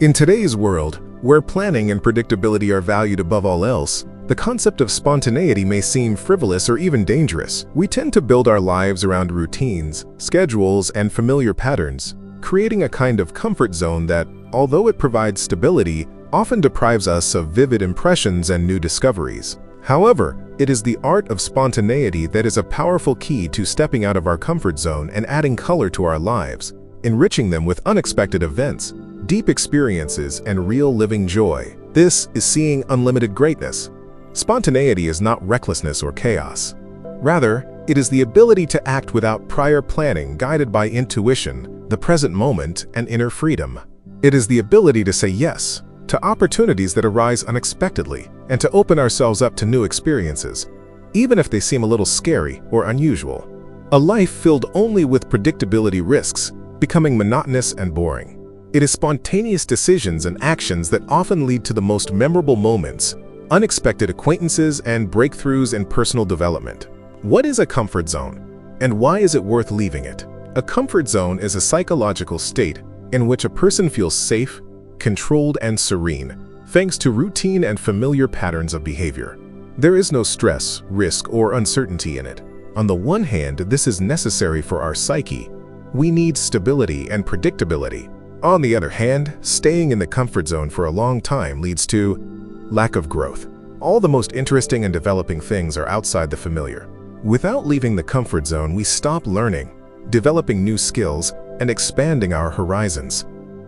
In today's world, where planning and predictability are valued above all else, the concept of spontaneity may seem frivolous or even dangerous. We tend to build our lives around routines, schedules, and familiar patterns, creating a kind of comfort zone that, although it provides stability, often deprives us of vivid impressions and new discoveries. However, it is the art of spontaneity that is a powerful key to stepping out of our comfort zone and adding color to our lives, enriching them with unexpected events, deep experiences, and real living joy. This is seeing unlimited greatness. Spontaneity is not recklessness or chaos. Rather, it is the ability to act without prior planning, guided by intuition, the present moment, and inner freedom. It is the ability to say yes to opportunities that arise unexpectedly and to open ourselves up to new experiences, even if they seem a little scary or unusual. A life filled only with predictability risks becoming monotonous and boring. It is spontaneous decisions and actions that often lead to the most memorable moments, unexpected acquaintances, and breakthroughs in personal development. What is a comfort zone, and why is it worth leaving it? A comfort zone is a psychological state in which a person feels safe, controlled, and serene, thanks to routine and familiar patterns of behavior. There is no stress, risk, or uncertainty in it. On the one hand, this is necessary for our psyche. We need stability and predictability. On the other hand, staying in the comfort zone for a long time leads to lack of growth. All the most interesting and developing things are outside the familiar. Without leaving the comfort zone, we stop learning, developing new skills, and expanding our horizons.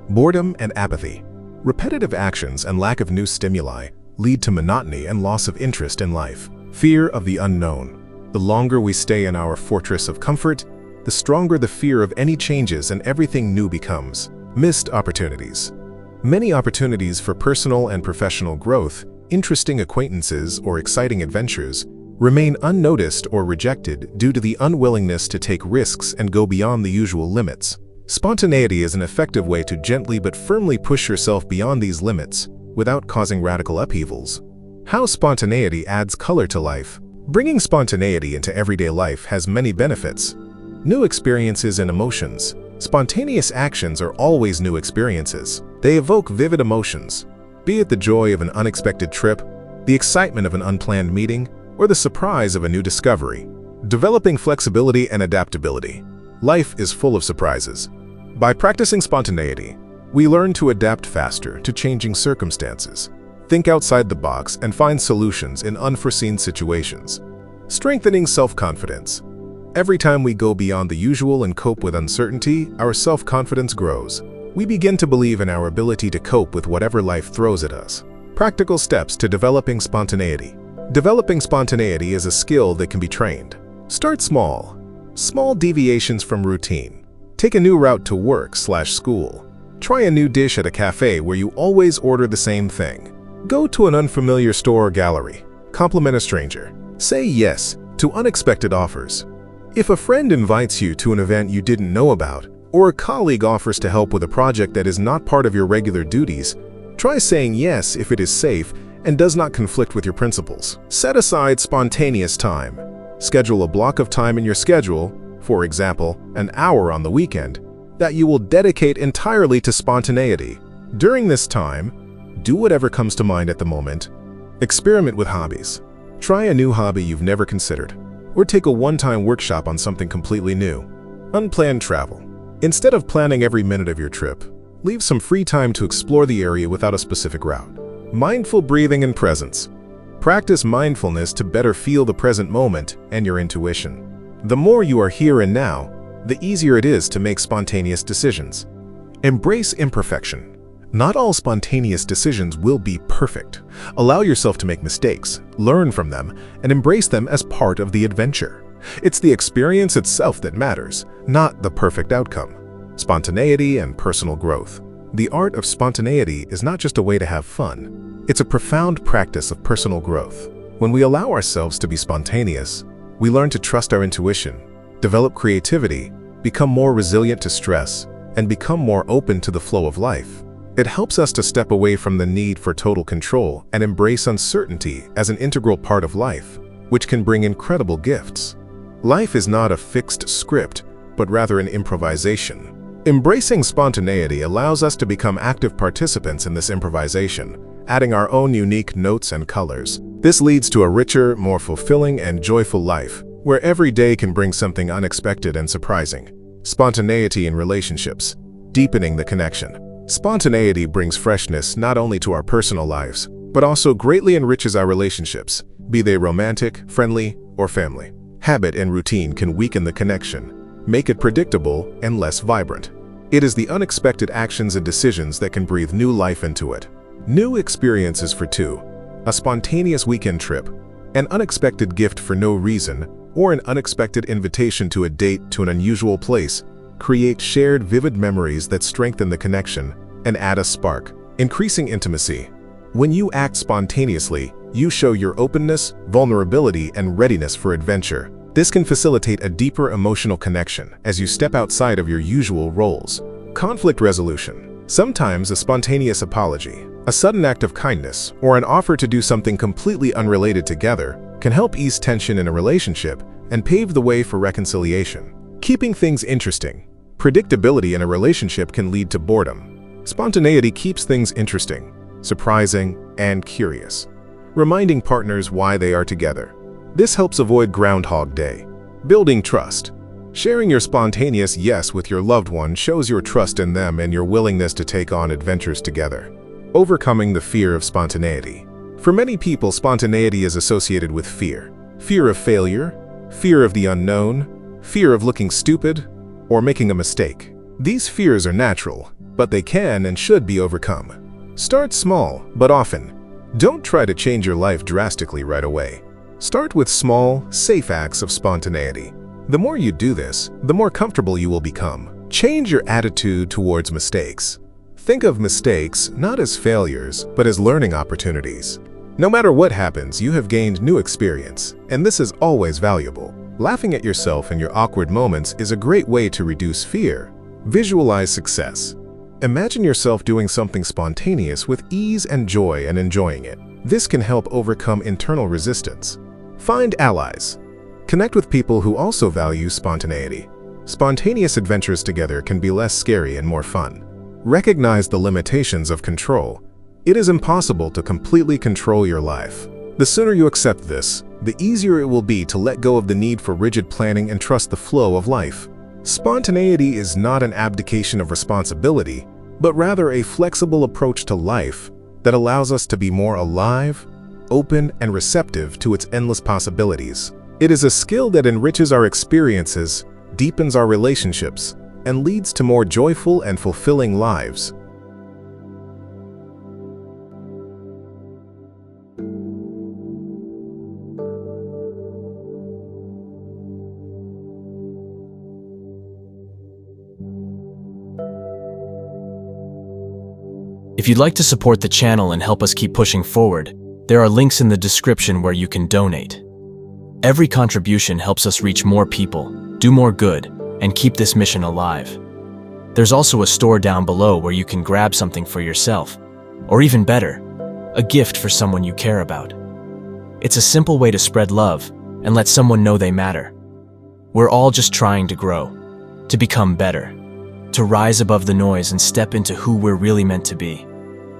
Boredom and apathy. Repetitive actions and lack of new stimuli lead to monotony and loss of interest in life. Fear of the unknown. The longer we stay in our fortress of comfort, the stronger the fear of any changes and everything new becomes. Missed opportunities. Many opportunities for personal and professional growth, interesting acquaintances, or exciting adventures remain unnoticed or rejected due to the unwillingness to take risks and go beyond the usual limits. Spontaneity is an effective way to gently but firmly push yourself beyond these limits without causing radical upheavals. How spontaneity adds color to life. Bringing spontaneity into everyday life has many benefits. New experiences and emotions. Spontaneous actions are always new experiences. They evoke vivid emotions, be it the joy of an unexpected trip, the excitement of an unplanned meeting, or the surprise of a new discovery. Developing flexibility and adaptability. Life is full of surprises. By practicing spontaneity, we learn to adapt faster to changing circumstances, think outside the box, and find solutions in unforeseen situations. Strengthening self-confidence. Every time we go beyond the usual and cope with uncertainty, our self-confidence grows. We begin to believe in our ability to cope with whatever life throws at us. Practical steps to developing spontaneity. Developing spontaneity is a skill that can be trained. Start small. Small deviations from routine. Take a new route to work/school. Try a new dish at a cafe where you always order the same thing. Go to an unfamiliar store or gallery. Compliment a stranger. Say yes to unexpected offers. If a friend invites you to an event you didn't know about, or a colleague offers to help with a project that is not part of your regular duties, try saying yes if it is safe and does not conflict with your principles. Set aside spontaneous time. Schedule a block of time in your schedule, for example, an hour on the weekend, that you will dedicate entirely to spontaneity. During this time, do whatever comes to mind at the moment. Experiment with hobbies. Try a new hobby you've never considered, or take a one-time workshop on something completely new. Unplanned travel. Instead of planning every minute of your trip, leave some free time to explore the area without a specific route. Mindful breathing and presence. Practice mindfulness to better feel the present moment and your intuition. The more you are here and now, the easier it is to make spontaneous decisions. Embrace imperfection. Not all spontaneous decisions will be perfect. Allow yourself to make mistakes, learn from them, and embrace them as part of the adventure. It's the experience itself that matters, not the perfect outcome. Spontaneity and personal growth. The art of spontaneity is not just a way to have fun. It's a profound practice of personal growth. When we allow ourselves to be spontaneous, we learn to trust our intuition, develop creativity, become more resilient to stress, and become more open to the flow of life. It helps us to step away from the need for total control and embrace uncertainty as an integral part of life, which can bring incredible gifts. Life is not a fixed script, but rather an improvisation. Embracing spontaneity allows us to become active participants in this improvisation, adding our own unique notes and colors. This leads to a richer, more fulfilling, and joyful life, where every day can bring something unexpected and surprising. Spontaneity in relationships, deepening the connection. Spontaneity brings freshness not only to our personal lives, but also greatly enriches our relationships, be they romantic, friendly, or family. Habit and routine can weaken the connection, make it predictable and less vibrant. It is the unexpected actions and decisions that can breathe new life into it. New experiences for two, a spontaneous weekend trip, an unexpected gift for no reason, or an unexpected invitation to a date to an unusual place, create shared vivid memories that strengthen the connection and add a spark, increasing intimacy. When you act spontaneously, you show your openness, vulnerability, and readiness for adventure. This can facilitate a deeper emotional connection as you step outside of your usual roles. Conflict resolution. Sometimes a spontaneous apology, a sudden act of kindness, or an offer to do something completely unrelated together can help ease tension in a relationship and pave the way for reconciliation. Keeping things interesting. Predictability in a relationship can lead to boredom. Spontaneity keeps things interesting, surprising, and curious, reminding partners why they are together. This helps avoid Groundhog Day. Building trust. Sharing your spontaneous yes with your loved one shows your trust in them and your willingness to take on adventures together. Overcoming the fear of spontaneity. For many people, spontaneity is associated with fear. Fear of failure, fear of the unknown, fear of looking stupid, or making a mistake. These fears are natural, but they can and should be overcome. Start small, but often. Don't try to change your life drastically right away. Start with small, safe acts of spontaneity. The more you do this, the more comfortable you will become. Change your attitude towards mistakes. Think of mistakes not as failures, but as learning opportunities. No matter what happens, you have gained new experience, and this is always valuable. Laughing at yourself in your awkward moments is a great way to reduce fear. Visualize success. Imagine yourself doing something spontaneous with ease and joy and enjoying it. This can help overcome internal resistance. Find allies. Connect with people who also value spontaneity. Spontaneous adventures together can be less scary and more fun. Recognize the limitations of control. It is impossible to completely control your life. The sooner you accept this, the easier it will be to let go of the need for rigid planning and trust the flow of life. Spontaneity is not an abdication of responsibility, but rather a flexible approach to life that allows us to be more alive, open, and receptive to its endless possibilities. It is a skill that enriches our experiences, deepens our relationships, and leads to more joyful and fulfilling lives. If you'd like to support the channel and help us keep pushing forward, there are links in the description where you can donate. Every contribution helps us reach more people, do more good, and keep this mission alive. There's also a store down below where you can grab something for yourself, or even better, a gift for someone you care about. It's a simple way to spread love and let someone know they matter. We're all just trying to grow, to become better, to rise above the noise and step into who we're really meant to be.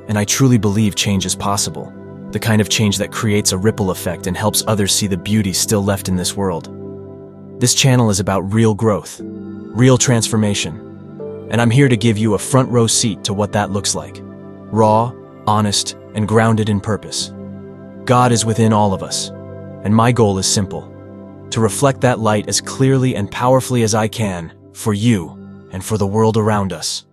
And I truly believe change is possible, the kind of change that creates a ripple effect and helps others see the beauty still left in this world. This channel is about real growth, real transformation, and I'm here to give you a front row seat to what that looks like. Raw, honest, and grounded in purpose. God is within all of us, and my goal is simple: to reflect that light as clearly and powerfully as I can, for you and for the world around us.